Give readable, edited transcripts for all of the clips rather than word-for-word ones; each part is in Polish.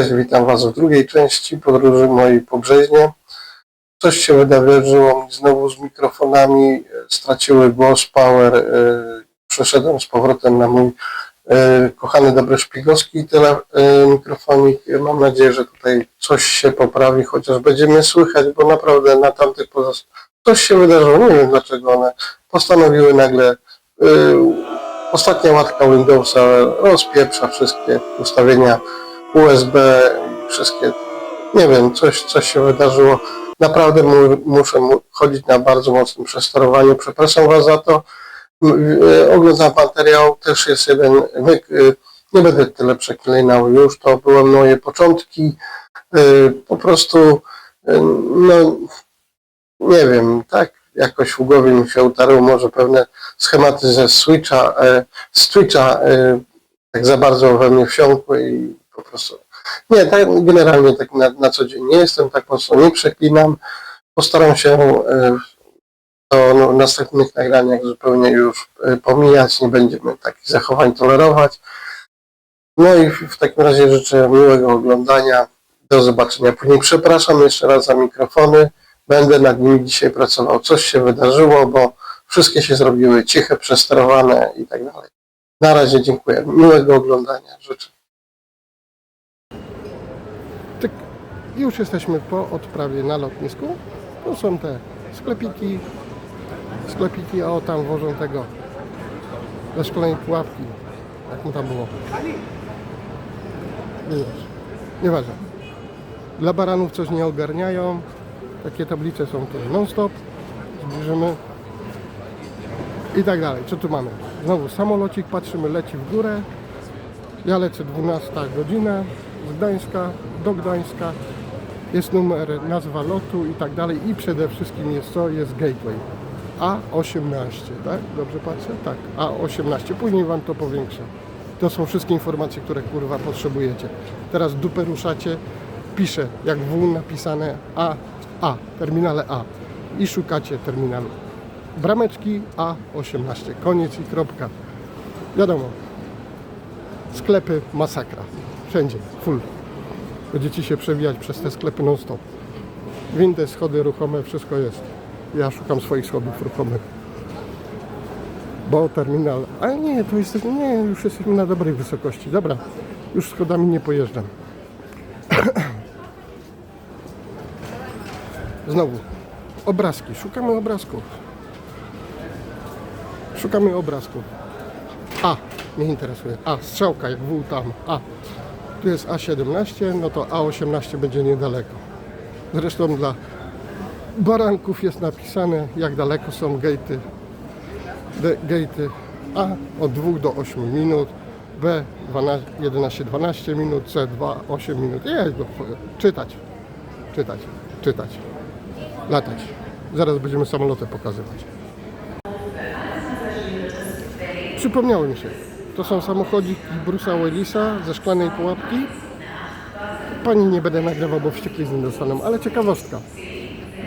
Cześć, witam Was w drugiej części podróży mojej po Brzeźnie. Coś się wydarzyło mi znowu z mikrofonami, straciły głos, power. Przeszedłem z powrotem na mój kochany, dobry szpiegowski mikrofonik. Mam nadzieję, że tutaj coś się poprawi, chociaż będzie mnie słychać, bo naprawdę na tamtych coś się wydarzyło. Nie wiem, dlaczego one postanowiły nagle. Ostatnia łatka Windowsa rozpieprza wszystkie ustawienia USB, wszystkie, nie wiem, coś się wydarzyło. Naprawdę muszę chodzić na bardzo mocnym przesterowaniu. Przepraszam Was za to. Oglądam materiał, też jest jeden myk. Nie będę tyle przeklinał już, to były moje początki. Po prostu, no, nie wiem, tak jakoś w głowie mi się utarły może pewne schematy ze Twitcha, tak za bardzo we mnie wsiąkły i po prostu nie, tak, generalnie tak na co dzień nie jestem, tak mocno nie przeklinam. Postaram się to w następnych nagraniach zupełnie już pomijać, nie będziemy takich zachowań tolerować. No i w takim razie życzę miłego oglądania. Do zobaczenia później. Przepraszam jeszcze raz za mikrofony. Będę nad nimi dzisiaj pracował. Coś się wydarzyło, bo wszystkie się zrobiły ciche, przesterowane i tak dalej. Na razie dziękuję. Miłego oglądania życzę. Tak, już jesteśmy po odprawie na lotnisku. Tu są te sklepiki, o tam wożą tego ze szkolnej pułapki. Jak mu tam było? Nieważne. Dla baranów coś nie ogarniają. Takie tablice są tu non-stop. Zbliżymy. I tak dalej. Co tu mamy? Znowu samolocik, patrzymy, leci w górę. Ja lecę 12 godzina z Gdańska do Gdańska. Jest numer, nazwa lotu i tak dalej. I przede wszystkim jest co? Jest gateway. A18, tak? Dobrze patrzę? Tak, A18. Później Wam to powiększę. To są wszystkie informacje, które kurwa potrzebujecie. Teraz dupę ruszacie. Piszę jak W napisane terminale A. I szukacie terminalu. Brameczki A18. Koniec i kropka. Wiadomo. Sklepy masakra. Wszędzie. Full. Będziecie się przewijać przez te sklepy non stop. Windy, schody ruchome, wszystko jest. Ja szukam swoich schodów ruchomych. Bo terminal... Ale nie, to jest... Nie, już jesteśmy na dobrej wysokości. Dobra. Już schodami nie pojeżdżam. Znowu. Obrazki. Szukamy obrazków. Szukamy obrazków. A. Mnie interesuje. A. Strzałka jak W tam. A. Tu jest A17, no to A18 będzie niedaleko. Zresztą dla baranków jest napisane, jak daleko są gatey. A od 2 do 8 minut, B 11-12 minut, C 8 minut. Czytać. Latać. Zaraz będziemy samoloty pokazywać. Przypomniało mi się. To są samochodziki Bruce'a Willisa ze szklanej pułapki. Pani nie będę nagrywał, bo wścieklizny dostaną, ale ciekawostka.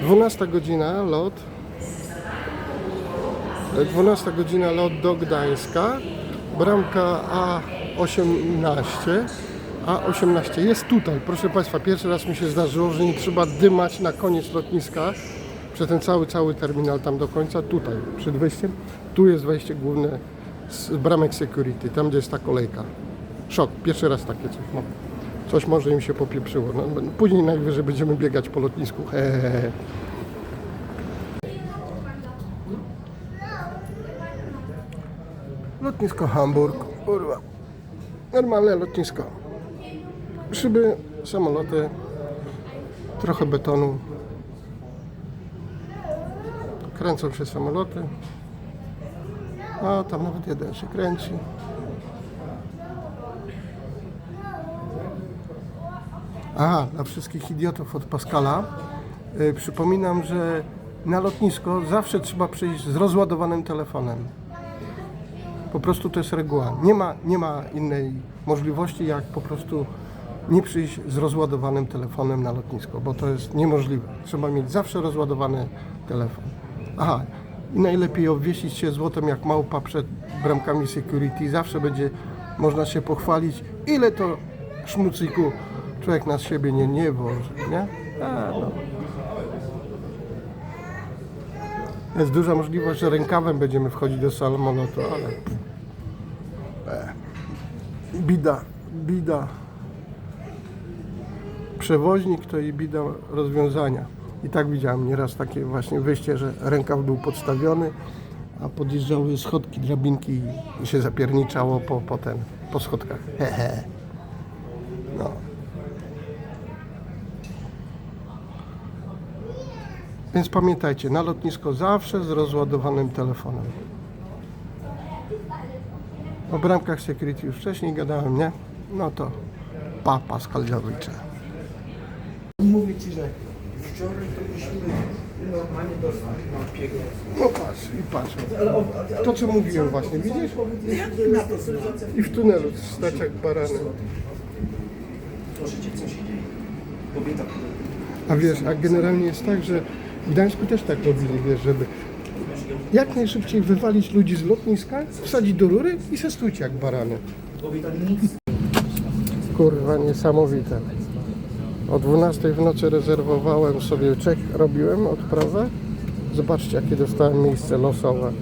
12 godzina lot. 12 godzina lot do Gdańska. Bramka A18 jest tutaj. Proszę Państwa, pierwszy raz mi się zdarzyło, że nie trzeba dymać na koniec lotniska. Przez ten cały terminal tam do końca. Tutaj, przed wejściem. Tu jest wejście główne z bramek security, tam gdzie jest ta kolejka. Szok, pierwszy raz takie coś. No. Coś może im się popieprzyło. No, później najwyżej będziemy biegać po lotnisku. Lotnisko Hamburg. Kurwa. Normalne lotnisko. Szyby, samoloty, trochę betonu. Kręcą się samoloty. A tam nawet jeden się kręci. Aha, dla wszystkich idiotów od Pascala przypominam, że na lotnisko zawsze trzeba przyjść z rozładowanym telefonem. Po prostu to jest reguła. Nie ma innej możliwości, jak po prostu nie przyjść z rozładowanym telefonem na lotnisko, bo to jest niemożliwe. Trzeba mieć zawsze rozładowany telefon. Aha. I najlepiej obwiesić się złotem jak małpa przed bramkami security. Zawsze będzie można się pochwalić, ile to szmuciku człowiek na siebie nie włoży, nie? No. Jest duża możliwość, że rękawem będziemy wchodzić do samolotu, ale bida. Przewoźnik to i bida rozwiązania. I tak widziałem nieraz takie właśnie wyjście, że rękaw był podstawiony, a podjeżdżały schodki, drabinki i się zapierniczało po schodkach. No. Więc pamiętajcie, na lotnisko zawsze z rozładowanym telefonem. O bramkach security już wcześniej gadałem, nie? No to Pascal Dziadowicze. Mówię Ci, że wczoraj to musimy normalnie dostać na piegę. No patrz. To co mówiłem właśnie, widzisz? I w tunelu stać jak barany. Proszę Cię, co się dzieje? Kobieta. A wiesz, a generalnie jest tak, że w Gdańsku też tak robili, wiesz, żeby jak najszybciej wywalić ludzi z lotniska, wsadzić do rury i se stójcie jak barany. Kobieta nic. Kurwa, niesamowite. O 12 w nocy rezerwowałem sobie check, robiłem odprawę. Zobaczcie, jakie dostałem miejsce losowe.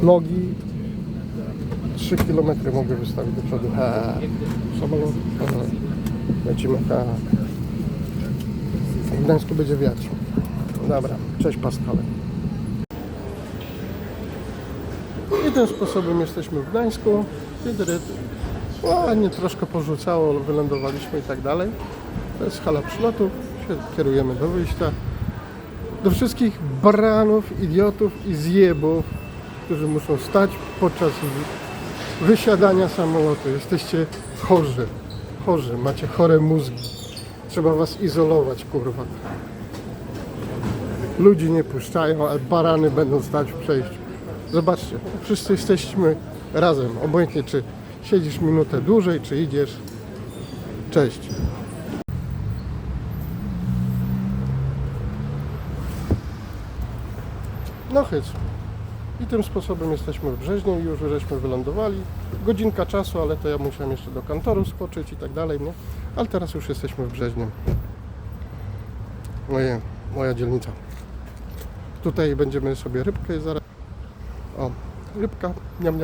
Nogi 3 km mogę wystawić do przodu. Samolot. Lecimy. W Gdańsku będzie wiatr. Dobra, cześć Pascale. I tym sposobem jesteśmy w Gdańsku. Ładnie troszkę porzucało, wylądowaliśmy i tak dalej. To jest hala przylotów, się kierujemy do wyjścia. Do wszystkich baranów, idiotów i zjebów, którzy muszą stać podczas wysiadania samolotu. Jesteście chorzy, macie chore mózgi. Trzeba was izolować, kurwa. Ludzi nie puszczają, a barany będą stać w przejściu. Zobaczcie, wszyscy jesteśmy razem, obojętnie czy siedzisz minutę dłużej, czy idziesz. Cześć. No chyć. I tym sposobem jesteśmy w Brzeźnie i już żeśmy wylądowali. Godzinka czasu, ale to ja musiałem jeszcze do kantoru skoczyć i tak dalej, nie? Ale teraz już jesteśmy w Brzeźnie. Moja dzielnica. Tutaj będziemy sobie rybkę zaraz. O, rybka, niam.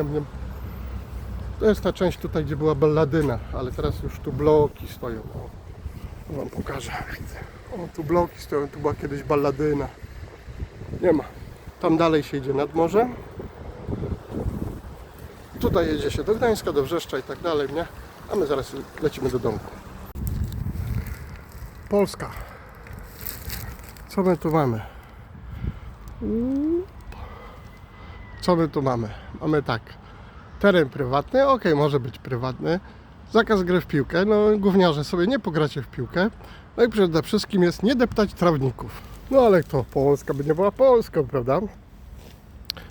To jest ta część tutaj, gdzie była balladyna, ale teraz już tu bloki stoją. O, wam pokażę. O, tu bloki stoją, tu była kiedyś balladyna. Nie ma. Tam dalej się idzie nad morze. Tutaj jedzie się do Gdańska, do Wrzeszcza i tak dalej, nie? A my zaraz lecimy do domku. Polska. Co my tu mamy? Co my tu mamy? Mamy tak. Teren prywatny, ok, może być prywatny. Zakaz gry w piłkę, no gówniarze sobie nie pogracie w piłkę. No i przede wszystkim jest nie deptać trawników. No ale to Polska by nie była Polską, prawda?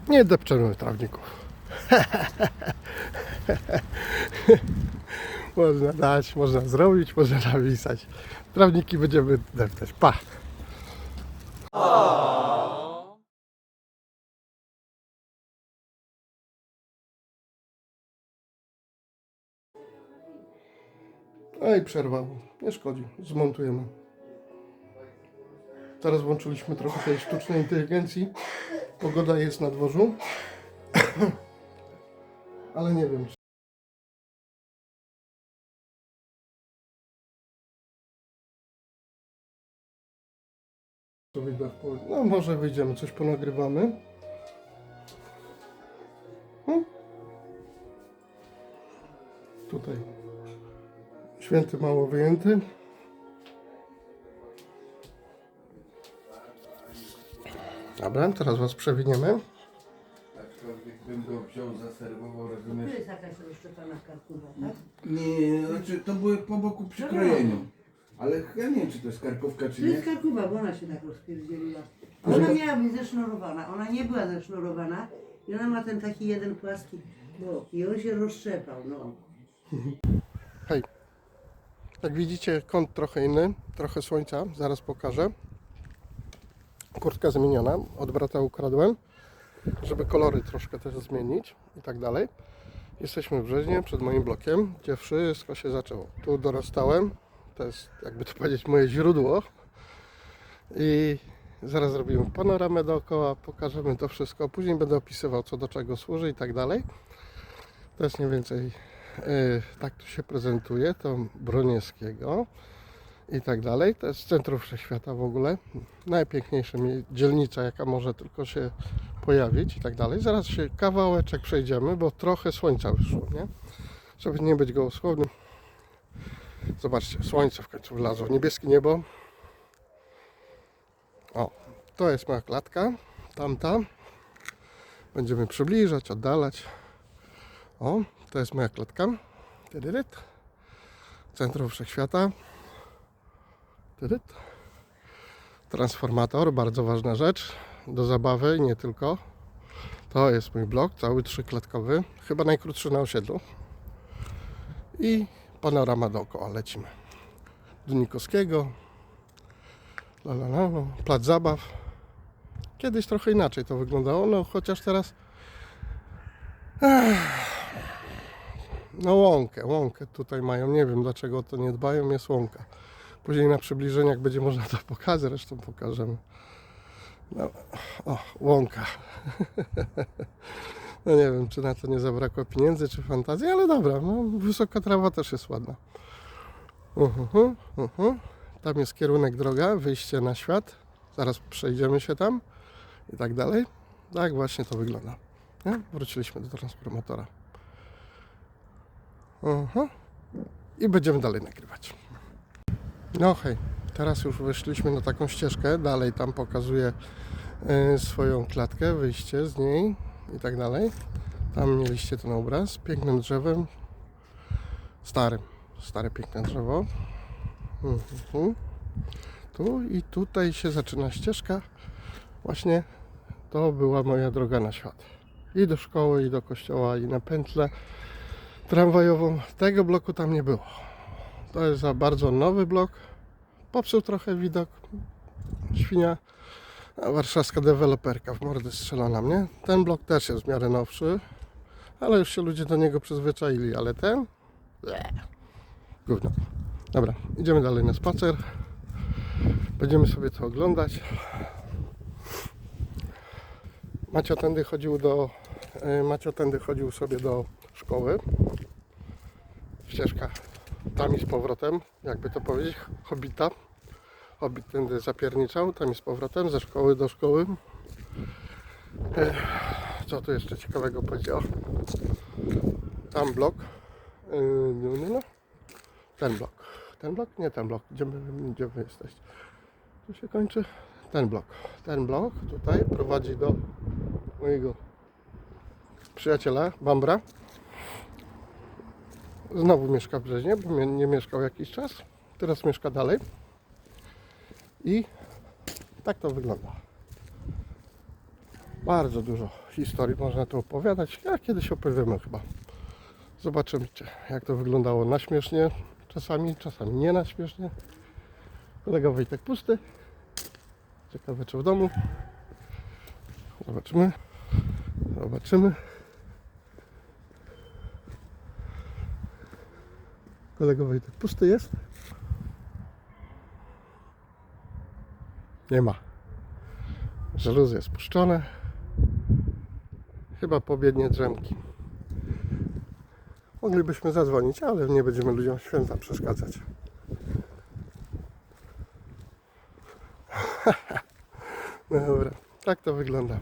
Nie depczemy trawników. Można dać, można zrobić, można napisać. Trawniki będziemy deptać. Pa! Ej, przerwało. Nie szkodzi. Zmontujemy. Teraz włączyliśmy trochę tej sztucznej inteligencji. Pogoda jest na dworzu. Ale nie wiem. No może wyjdziemy, coś ponagrywamy. Tutaj święty mało wyjęty. Dobra, teraz was przewiniemy. Aczkolwiek bym go wziął, zaserwował, rozumiesz? To jest jakaś rozszczepiona karkuwa, tak? Nie, znaczy to były po boku przy krojeniu. Ale ja nie wiem, czy to jest karkówka, czy To jest nie. karkuwa, bo ona się tak rozpierdzieliła. Ona miała być zesznurowana, ona nie była zesznurowana i ona ma ten taki jeden płaski bok i on się rozszczepał, no. Hej, jak widzicie, kąt trochę inny, trochę słońca, zaraz pokażę. Kurtka zmieniona, od brata ukradłem, żeby kolory troszkę też zmienić i tak dalej. Jesteśmy w Brzeźnie, przed moim blokiem, gdzie wszystko się zaczęło. Tu dorastałem, to jest, jakby to powiedzieć, moje źródło. I zaraz zrobimy panoramę dookoła, pokażemy to wszystko. Później będę opisywał, co do czego służy i tak dalej. To jest mniej więcej, tak to się prezentuje, to Broniewskiego i tak dalej. To jest centrum wszechświata w ogóle. Najpiękniejsza dzielnica, jaka może tylko się pojawić i tak dalej. Zaraz się kawałeczek przejdziemy, bo trochę słońca wyszło, nie? Żeby nie być gołosłownym. Zobaczcie, słońce w końcu wlazło, niebieskie niebo. O, to jest moja klatka, tamta. Będziemy przybliżać, oddalać. O, to jest moja klatka. Tyryryt. Centrum Wszechświata. Tyryt. Transformator, bardzo ważna rzecz. Do zabawy i nie tylko. To jest mój blok, cały trzyklatkowy. Chyba najkrótszy na osiedlu. I panorama dookoła, lecimy. Do Nikowskiego. Plac zabaw. Kiedyś trochę inaczej to wyglądało, no chociaż teraz no łąkę tutaj mają, nie wiem dlaczego o to nie dbają, jest łąka. Później na przybliżeniach będzie można to pokazać, zresztą pokażemy. No, o, łąka. No nie wiem, czy na to nie zabrakło pieniędzy, czy fantazji, ale dobra, no, wysoka trawa też jest ładna. Tam jest kierunek droga, wyjście na świat. Zaraz przejdziemy się tam i tak dalej. Tak właśnie to wygląda. Nie? Wróciliśmy do transformatora. I będziemy dalej nagrywać. No hej, teraz już weszliśmy na taką ścieżkę. Dalej tam pokazuję swoją klatkę, wyjście z niej i tak dalej. Tam mieliście ten obraz z pięknym drzewem. Stare piękne drzewo. Tu i tutaj się zaczyna ścieżka. Właśnie to była moja droga na świat. I do szkoły, i do kościoła, i na pętlę tramwajową. Tego bloku tam nie było. To jest za bardzo nowy blok. Popsuł trochę widok. Świnia. A warszawska deweloperka w mordę strzela na mnie. Ten blok też jest w miarę nowszy. Ale już się ludzie do niego przyzwyczaili. Ale ten? Gówno. Dobra, idziemy dalej na spacer. Będziemy sobie to oglądać. Macio tędy chodził sobie do szkoły. Ścieżka tam i z powrotem, jakby to powiedzieć, hobita. Hobbit tędy zapierniczał, tam i z powrotem, ze szkoły do szkoły. Co tu jeszcze ciekawego powiedział? Tam blok. Ten blok. Ten blok? Nie ten blok. Gdzie wy jesteście? Tu się kończy ten blok. Ten blok tutaj prowadzi do mojego przyjaciela Bambra. Znowu mieszka w Brzeźnie, bo nie mieszkał jakiś czas. Teraz mieszka dalej. I tak to wygląda. Bardzo dużo historii można tu opowiadać. Ja kiedyś opowiemy chyba. Zobaczymy, jak to wyglądało na śmiesznie. Czasami nie na śmiesznie. Kolega Wojtek pusty. Ciekawe, czy w domu. Zobaczymy. Kolega Wojtek pusty jest? Nie ma. Żaluzy jest spuszczone. Chyba pobiednie drzemki. Moglibyśmy zadzwonić, ale nie będziemy ludziom święta przeszkadzać. No dobra, tak to wygląda.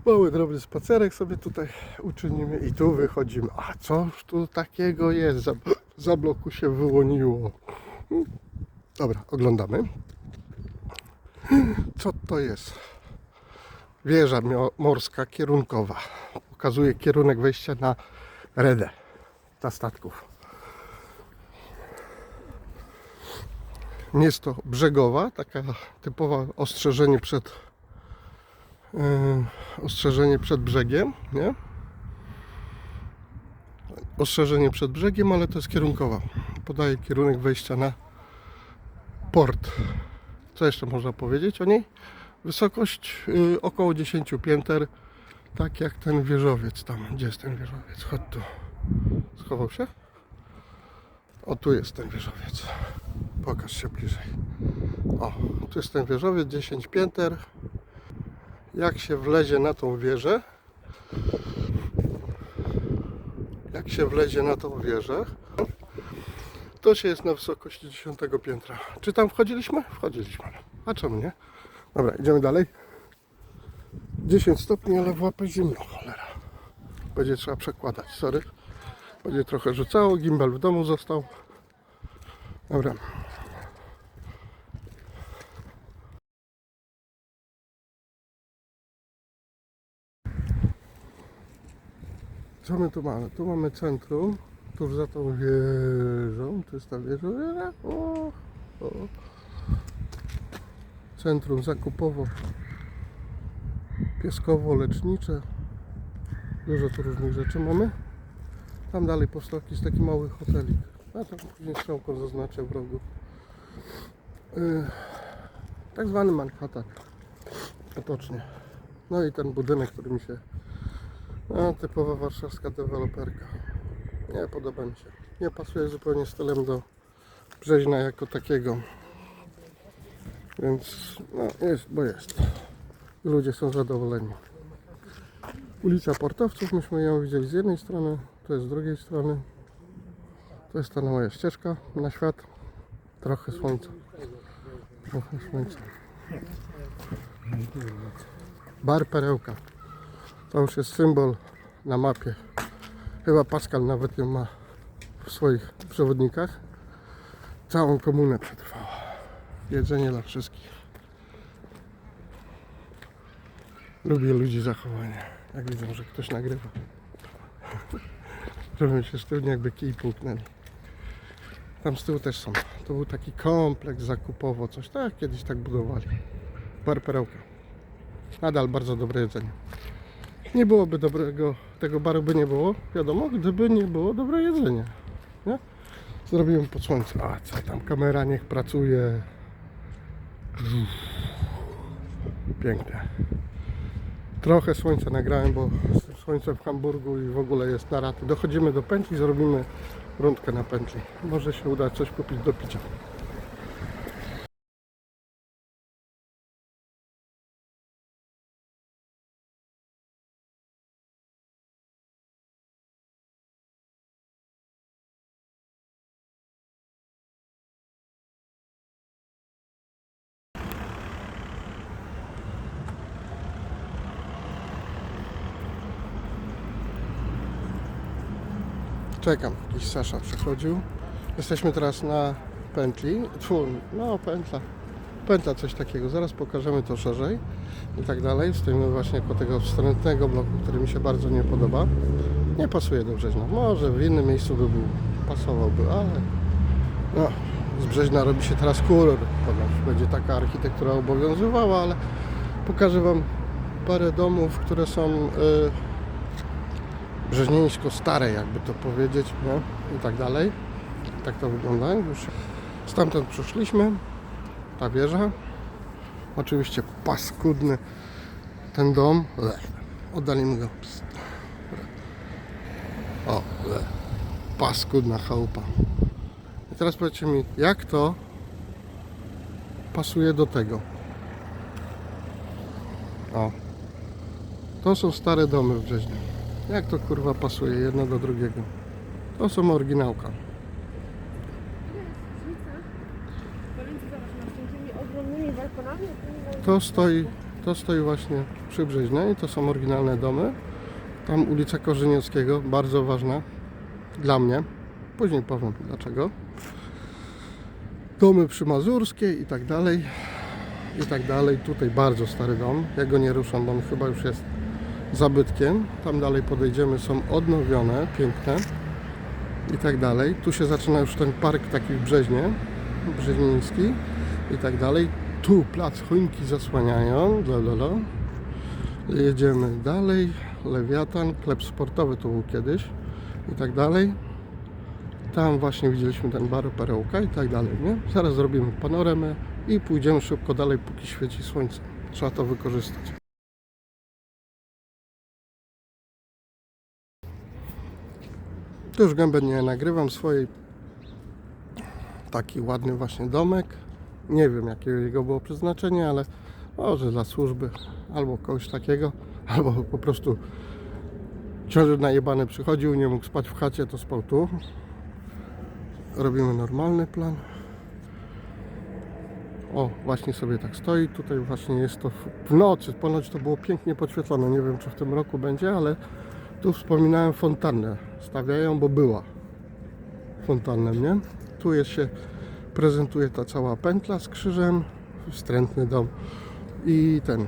Mały, drobny spacerek sobie tutaj uczynimy i tu wychodzimy. A cóż tu takiego jest? Za bloku się wyłoniło. Dobra, oglądamy. Co to jest? Wieża morska kierunkowa. Pokazuje kierunek wejścia na Redę dla statków. Jest to brzegowa, taka typowa ostrzeżenie przed brzegiem, nie? Ostrzeżenie przed brzegiem, ale to jest kierunkowa. Podaje kierunek wejścia na port. Co jeszcze można powiedzieć o niej? Wysokość około 10 pięter. Tak jak ten wieżowiec tam. Gdzie jest ten wieżowiec? Chodź tu. Schował się? O, tu jest ten wieżowiec. Pokaż się bliżej. O, tu jest ten wieżowiec, 10 pięter. Jak się wlezie na tą wieżę, to się jest na wysokości 10 piętra. Czy tam wchodziliśmy? Wchodziliśmy. A czemu nie? Dobra, idziemy dalej. 10 stopni, ale w łapę zimno, cholera. Będzie trzeba przekładać, sorry. Będzie trochę rzucało, gimbal w domu został. Dobra. Co my tu mamy? Tu mamy centrum, tuż za tą wieżą, tu jest ta wieża, o. Centrum zakupowo, pieskowo-lecznicze, dużo tu różnych rzeczy mamy. Tam dalej po stoki jest taki mały hotelik, a tam później strzałką zaznaczę w rogu. Tak zwany Manhattan, otocznie. No i ten budynek, który mi się... typowa warszawska deweloperka. Nie podoba mi się. Nie pasuje zupełnie stylem do Brzeźna jako takiego. Więc no jest, bo jest. Ludzie są zadowoleni. Ulica Portowców, myśmy ją widzieli z jednej strony, to jest z drugiej strony. To jest ta moja ścieżka na świat. Trochę słońca. Trochę słońca. Bar Perełka. To już jest symbol na mapie. Chyba Pascal nawet ją ma w swoich przewodnikach. Całą komunę przetrwała. Jedzenie dla wszystkich. Lubię ludzi zachowanie. Jak widzą, że ktoś nagrywa. Robią się sztywnie, jakby kij połknęli. Tam z tyłu też są. To był taki kompleks zakupowo, coś tak kiedyś tak budowali. Bar Perełka. Nadal bardzo dobre jedzenie. Nie byłoby dobrego, tego baru by nie było, wiadomo, gdyby nie było dobre jedzenie. Nie? Zrobimy pod słońce. A co tam, kamera niech pracuje. Piękne. Trochę słońca nagrałem, bo słońce w Hamburgu i w ogóle jest na raty. Dochodzimy do pętli, zrobimy rundkę na pętli. Może się uda coś kupić do picia. Czekam, jakiś Sasza przychodził. Jesteśmy teraz na pętli. Pętla coś takiego. Zaraz pokażemy to szerzej i tak dalej. Stoimy właśnie koło tego wstrętnego bloku, który mi się bardzo nie podoba. Nie pasuje do Brzeźna. Może w innym miejscu by był, pasowałby, ale no, z Brzeźna robi się teraz kuror. Ponoć będzie taka architektura obowiązywała, ale pokażę Wam parę domów, które są brzeźnieńsko stare, jakby to powiedzieć, no i tak dalej. Tak to wygląda. Już stamtąd przyszliśmy. Ta wieża. Oczywiście paskudny ten dom. Oddalimy go. O, paskudna chałupa. I teraz powiedzcie mi, jak to pasuje do tego? O. To są stare domy w Brzeźnie. Jak to kurwa pasuje jedno do drugiego? To są oryginałka. To stoi właśnie przy Brzeźnie i to są oryginalne domy. Tam ulica Korzynieckiego, bardzo ważna dla mnie. Później powiem dlaczego. Domy przy Mazurskiej i tak dalej. I tak dalej. Tutaj bardzo stary dom. Ja go nie ruszam, bo on chyba już jest zabytkiem. Tam dalej podejdziemy, są odnowione, piękne i tak dalej. Tu się zaczyna już ten park taki w Brzeźnie, brzeźnieński i tak dalej. Tu plac choinki zasłaniają, jedziemy dalej, Lewiatan, sklep sportowy tu był kiedyś i tak dalej. Tam właśnie widzieliśmy ten bar Perełka i tak dalej, nie? Zaraz zrobimy panoramę i pójdziemy szybko dalej, póki świeci słońce. Trzeba to wykorzystać. Tu już gębę nie nagrywam swojej. Taki ładny właśnie domek. Nie wiem jakie jego było przeznaczenie, ale może dla służby albo kogoś takiego, albo po prostu książę najebany przychodził, nie mógł spać w chacie, to spał tu. Robimy normalny plan. O, właśnie sobie tak stoi. Tutaj właśnie jest to w nocy. Ponoć to było pięknie podświetlone. Nie wiem czy w tym roku będzie, ale tu wspominałem fontannę. Stawiają, bo była fontannem, nie? Tu jest się prezentuje ta cała pętla z krzyżem. Wstrętny dom. I ten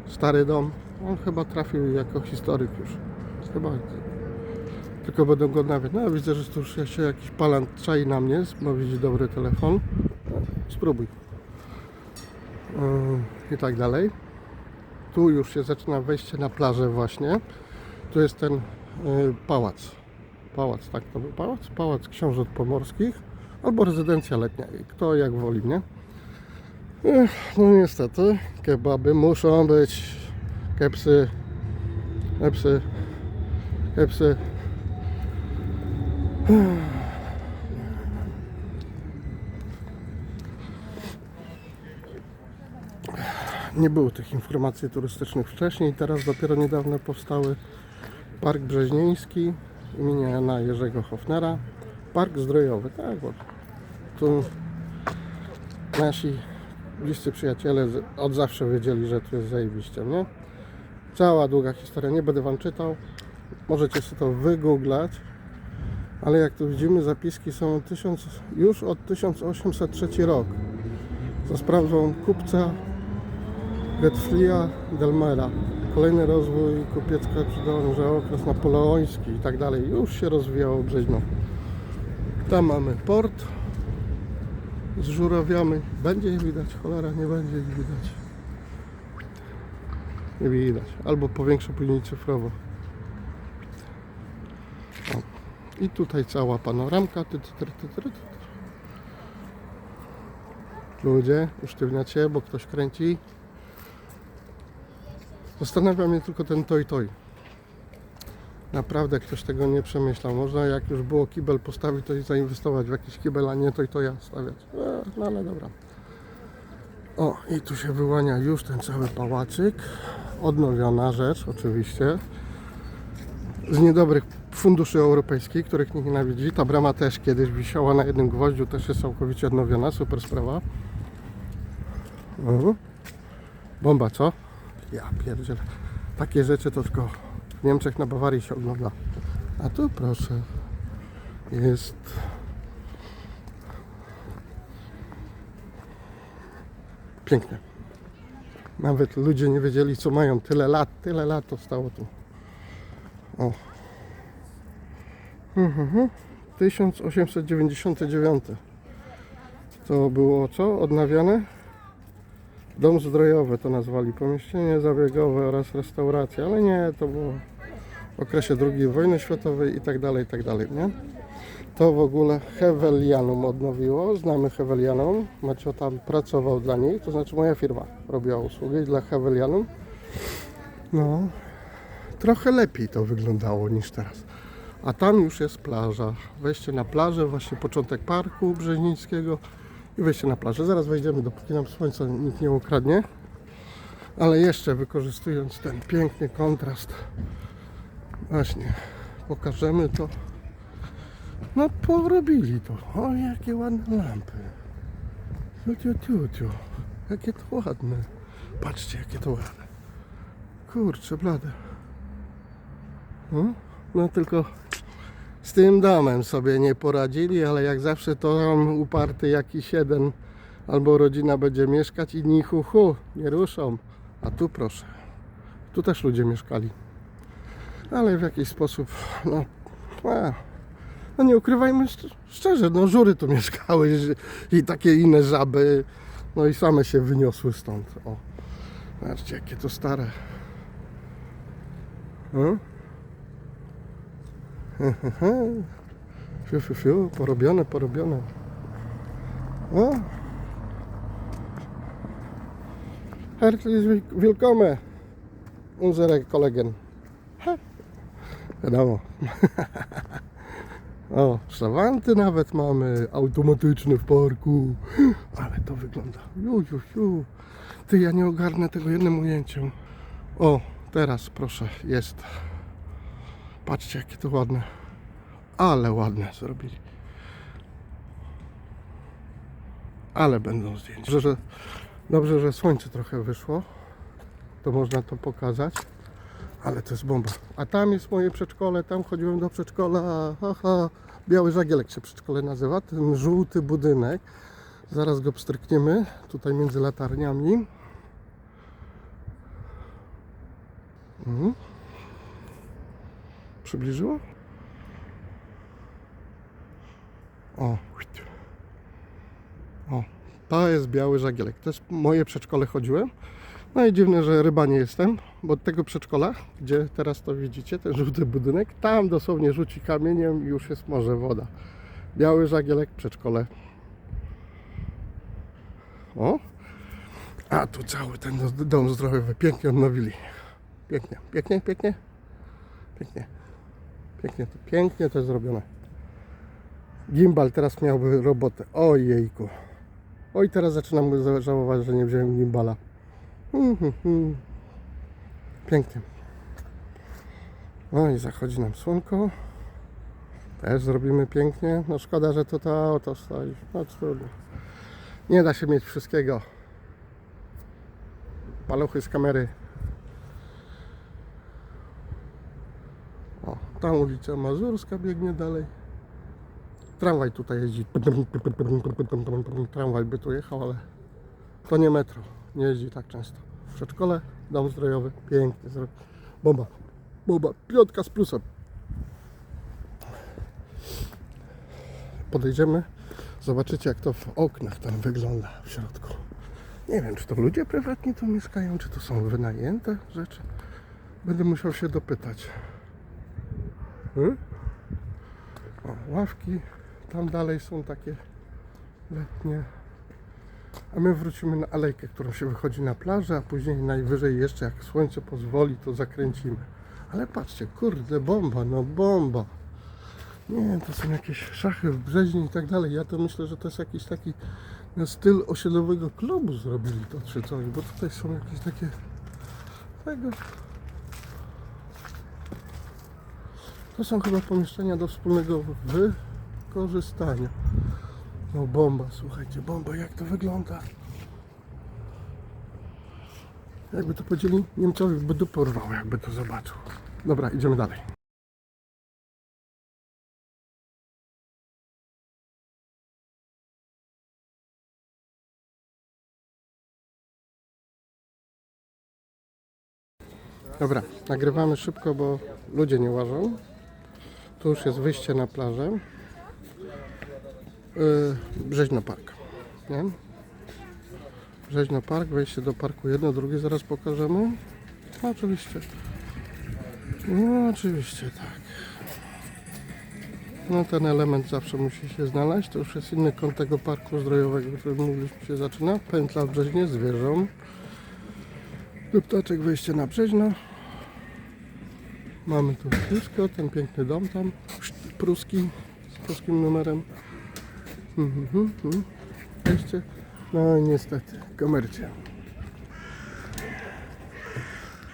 stary dom. On chyba trafił jako historyk już. Chyba. Tylko będę go odnawiać. No widzę, że tu już się jakiś palant czai na mnie, bo widzi dobry telefon. No, spróbuj. I tak dalej. Tu już się zaczyna wejście na plażę właśnie. Tu jest ten pałac. Pałac, tak to był pałac? Pałac Książąt Pomorskich. Albo rezydencja letnia. Kto jak woli, nie? No niestety, kebaby muszą być. Kepsy. Kepsy. Kepsy. Nie było tych informacji turystycznych wcześniej, teraz dopiero niedawno powstały Park Brzeźnieński imienia Jana Jerzego Hofnera, Park Zdrojowy, tak, bo tu nasi bliscy przyjaciele od zawsze wiedzieli, że tu jest zajebiście, nie? Cała długa historia, nie będę wam czytał, możecie sobie to wygooglać, ale jak tu widzimy zapiski są już od 1803 rok za sprawą kupca Gottfrieda Delmera. Kolejny rozwój kupiecka przydąża okres napoleoński i tak dalej. Już się rozwijało Brzeźno. Tam mamy port z żurawiami. Będzie ich widać? Cholera, nie będzie ich widać. Nie widać. Albo powiększę później cyfrowo. O. I tutaj cała panoramka. Ludzie, usztywniacie, bo ktoś kręci. Zastanawia mnie tylko ten toj. Naprawdę ktoś tego nie przemyślał. Można jak już było kibel postawić, to i zainwestować w jakiś kibel, a nie toja stawiać. No ale dobra. O, i tu się wyłania już ten cały pałacyk. Odnowiona rzecz, oczywiście. Z niedobrych funduszy europejskich, których nikt nienawidzi. Ta brama też kiedyś wisiała na jednym gwoździu, też jest całkowicie odnowiona. Super sprawa. Bomba, co? Ja pierdzielę. Takie rzeczy to tylko w Niemczech na Bawarii się ogląda. A tu proszę. Jest piękne. Nawet ludzie nie wiedzieli co mają. Tyle lat to stało tu. O. 1899. To było co? Odnawiane? Dom zdrojowy to nazwali, pomieszczenie zabiegowe oraz restauracja, ale nie, to było w okresie II wojny światowej i tak dalej, nie? To w ogóle Hevelianum odnowiło, znamy Hevelianum, Macio tam pracował dla nich, to znaczy moja firma robiła usługi dla Hevelianum. No, trochę lepiej to wyglądało niż teraz. A tam już jest plaża, wejście na plażę, właśnie początek parku brzeźnińskiego. I wejście na plażę. Zaraz wejdziemy, dopóki nam słońca nikt nie ukradnie. Ale jeszcze wykorzystując ten piękny kontrast, właśnie pokażemy to. No porobili to. O, jakie ładne lampy. Ciu. Jakie to ładne. Patrzcie, jakie to ładne. Kurczę, blade. No tylko z tym domem sobie nie poradzili, ale jak zawsze to tam uparty jakiś jeden albo rodzina będzie mieszkać i ni hu, nie ruszą. A tu proszę, tu też ludzie mieszkali. Ale w jakiś sposób, no nie ukrywajmy szczerze, no żury tu mieszkały i takie inne żaby, no i same się wyniosły stąd. O, zobaczcie jakie to stare. Porobione. O! Herzlich willkommen, unsere Kollegen. Wiadomo. O, szawanty nawet mamy, automatyczne w parku. Ale to wygląda. Ju. Ty, ja nie ogarnę tego jednym ujęciem. O, teraz proszę, jest. Patrzcie, jakie to ładne. Ale ładne zrobili. Ale będą zdjęcia. Dobrze, że słońce trochę wyszło. To można to pokazać. Ale to jest bomba. A tam jest moje przedszkole, tam chodziłem do przedszkola. Haha. Biały Żagielek się przedszkole nazywa. Ten żółty budynek. Zaraz go pstrykniemy. Tutaj między latarniami. Przybliżyło? O. O. To jest Biały Żagielek. To jest moje przedszkole, chodziłem. No i dziwne, że ryba nie jestem, bo od tego przedszkola, gdzie teraz to widzicie, ten żółty budynek, tam dosłownie rzuci kamieniem i już jest morze, woda. Biały Żagielek, przedszkole. O! A tu cały ten dom zdrowiowy pięknie odnowili. Pięknie to jest zrobione. Gimbal teraz miałby robotę. Ojejku. Oj, teraz zaczynam żałować, że nie wziąłem gimbala. Pięknie. No i zachodzi nam słonko. Też zrobimy pięknie. No szkoda, że to auto stoi. No trudno. Nie da się mieć wszystkiego. Paluchy z kamery. O, tam ulica Mazurska biegnie dalej. Tramwaj tutaj jeździ. Tramwaj by tu jechał, ale to nie metro. Nie jeździ tak często. W przedszkole, dom zdrojowy, pięknie. Bomba. Piątka z plusem. Podejdziemy, zobaczycie, jak to w oknach tam wygląda w środku. Nie wiem, czy to ludzie prywatni tu mieszkają, czy to są wynajęte rzeczy. Będę musiał się dopytać. O, ławki. Tam dalej są takie letnie. A my wrócimy na alejkę, którą się wychodzi na plażę, a później najwyżej jeszcze, jak słońce pozwoli, to zakręcimy. Ale patrzcie, kurde, bomba, no bomba. Nie, to są jakieś szachy w Brzeźnie i tak dalej. Ja to myślę, że to jest jakiś taki styl osiedlowego klubu zrobili to czy coś, bo tutaj są jakieś takie tego. To są chyba pomieszczenia do wspólnego wykorzystania. No bomba, słuchajcie, bomba, jak to wygląda. Jakby to powiedzieli, Niemcowi by dupę urwało, jakby to zobaczył. Dobra, idziemy dalej. Dobra, nagrywamy szybko, bo ludzie nie łażą. Tu już jest wyjście na plażę. Brzeźno Park, nie? Brzeźno Park, wejście do parku jedno, drugie zaraz pokażemy. No, oczywiście. No oczywiście, tak. No ten element zawsze musi się znaleźć. To już jest inny kąt tego parku zdrojowego, o którym mówiliśmy, się zaczyna. Pętla w Brzeźnie z wieżą. Duptaczek, wejście na Brzeźno. Mamy tu wszystko, ten piękny dom tam, pruski, z pruskim numerem. Wejście. No i niestety, komercja.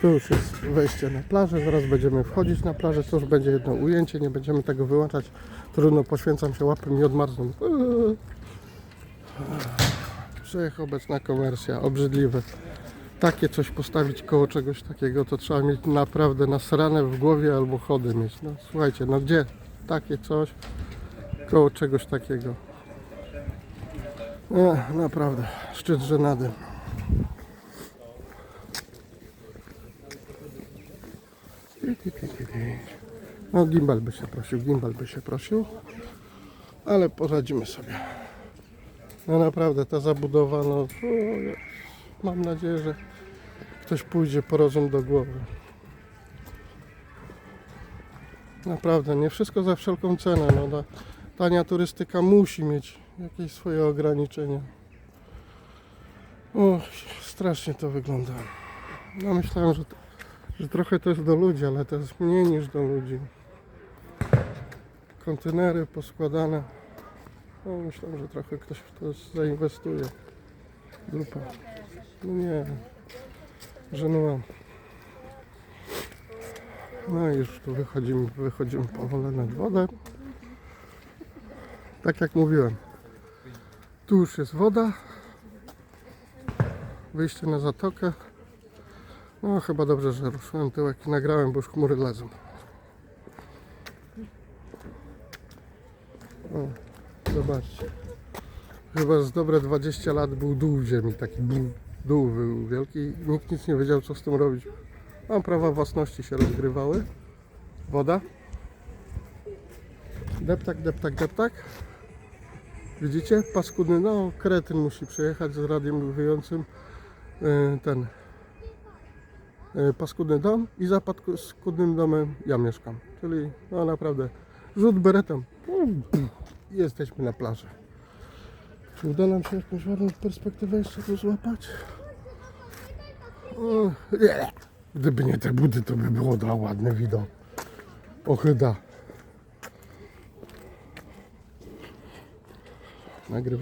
Tu już jest wejście na plażę, zaraz będziemy wchodzić na plażę, to już będzie jedno ujęcie, nie będziemy tego wyłączać. Trudno, poświęcam się, łapy mi odmarzną. Wszechobecna komercja, obrzydliwe. Takie coś postawić koło czegoś takiego, to trzeba mieć naprawdę nasrane w głowie albo chody mieć. No słuchajcie, no gdzie takie coś koło czegoś takiego? Naprawdę, szczyt żenady. No gimbal by się prosił, ale poradzimy sobie. No naprawdę, ta zabudowa, no mam nadzieję, że ktoś pójdzie po rozum do głowy. Naprawdę, nie wszystko za wszelką cenę. No, tania turystyka musi mieć jakieś swoje ograniczenia. O, strasznie to wygląda. No myślałem, że trochę to jest do ludzi, ale to jest mniej niż do ludzi. kontenery poskładane. No, myślę, że trochę ktoś w to zainwestuje. Grupa. No nie, żenułam. No i już tu wychodzimy powoli nad wodę. Tak jak mówiłem, tu już jest woda. Wyjście na zatokę. No chyba dobrze, że ruszyłem tyłek i nagrałem, bo już chmury lezą. O, zobaczcie. Chyba z dobre 20 lat był dół w ziemi, taki dół był wielki. Nikt nic nie wiedział, co z tym robić. Tam prawa własności się rozgrywały. Woda. Deptak, deptak, deptak. Widzicie? Paskudny, no kretyn musi przyjechać z radiem wyjącym ten paskudny dom i za paskudnym domem ja mieszkam. Czyli no naprawdę rzut beretem. I jesteśmy na plaży. Czy uda nam się jakąś ładną perspektywę jeszcze tu złapać? O, nie. Gdyby nie te budy, to by było ładny widok. Ochyda.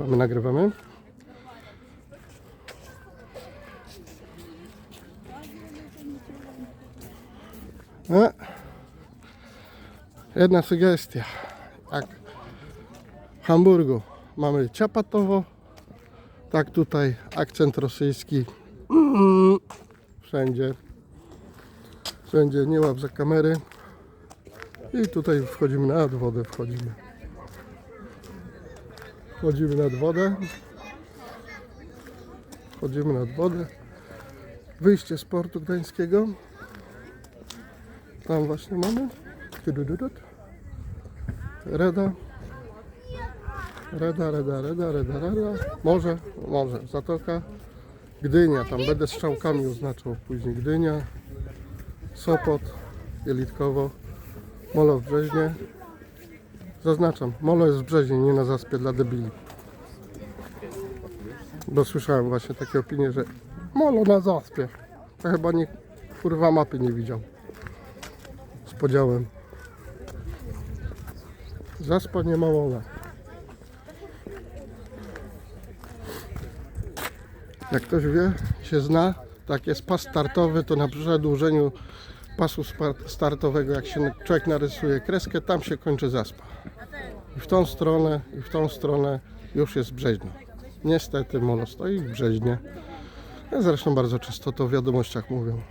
Nagrywamy. Jedna sugestia. Jak w Hamburgu mamy ciapatowo, tak tutaj akcent rosyjski. Wszędzie. Wszędzie, nie łap za kamery. I tutaj wchodzimy nad wodę, wchodzimy nad wodę. Wyjście z portu gdańskiego. Tam właśnie mamy. Reda. Morze, zatoka. Gdynia, tam będę strzałkami oznaczał później. Gdynia, Sopot, Jelitkowo, Molo w Brzeźnie. Zaznaczam, Molo jest w Brzeźnie, nie na Zaspie dla debili. Bo słyszałem właśnie takie opinie, że Molo na Zaspie. To chyba nikt kurwa mapy nie widział. Z podziałem. Zaspa nie ma Mola. Jak ktoś wie, się zna, tak jest pas startowy, to na przedłużeniu pasu startowego, jak się człowiek narysuje kreskę, tam się kończy Zaspa. I w tą stronę już jest Brzeźno. Niestety Molo stoi w Brzeźnie. Zresztą bardzo często to w wiadomościach mówią.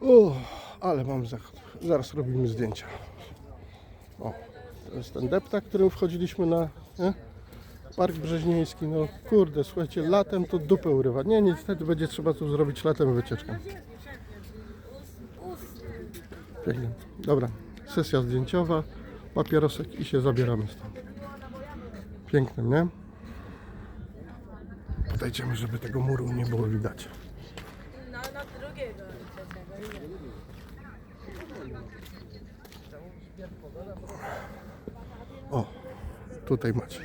O, ale mam zachód. Zaraz robimy zdjęcia. O, to jest ten deptak, którym wchodziliśmy na Park Brzeźnieński. No kurde, słuchajcie, latem to dupę urywa. Nie, niestety będzie trzeba tu zrobić latem wycieczkę. Pięknie. Dobra, sesja zdjęciowa, papierosek i się zabieramy stąd. Piękne, nie? Podejdziemy, żeby tego muru nie było widać. Na drugiego. O, tutaj macie.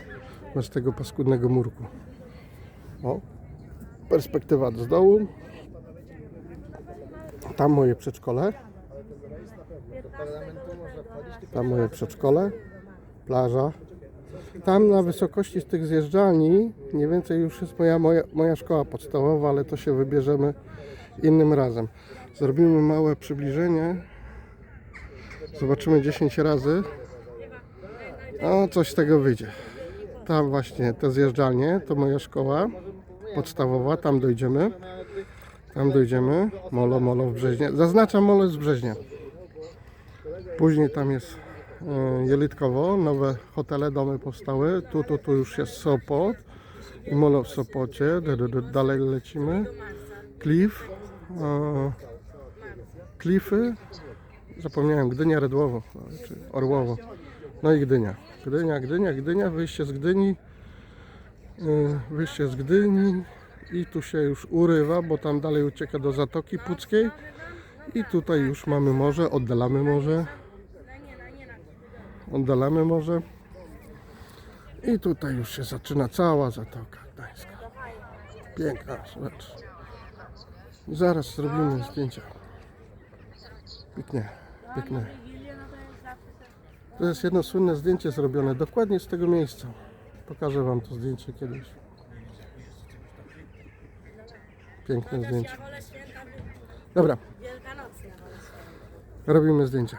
Masz tego paskudnego murku. O, perspektywa z dołu. Tam moje przedszkole. Plaża. Tam na wysokości z tych zjeżdżalni mniej więcej już jest moja szkoła podstawowa, ale to się wybierzemy innym razem. Zrobimy małe przybliżenie. Zobaczymy 10 razy. No, coś z tego wyjdzie. Tam właśnie te zjeżdżalnie, to moja szkoła podstawowa, tam dojdziemy. Molo w Brzeźnie. Zaznaczam, Molo jest w Brzeźnie. Później tam jest Jelitkowo, nowe hotele, domy powstały. Tu już jest Sopot. I Molo w Sopocie. Dalej lecimy. Klify. Zapomniałem, Gdynia, Redłowo, czy Orłowo. No i Gdynia. Gdynia, wyjście z Gdyni i tu się już urywa, bo tam dalej ucieka do Zatoki Puckiej i tutaj już mamy morze, oddalamy morze i tutaj już się zaczyna cała Zatoka Gdańska. Piękna rzecz. Zaraz zrobimy zdjęcia. Pięknie. To jest jedno słynne zdjęcie zrobione dokładnie z tego miejsca. Pokażę wam to zdjęcie kiedyś. Piękne Chociaż zdjęcie. ja wolę święta Dobra, Wielkanocne. Wolę święta. robimy zdjęcia.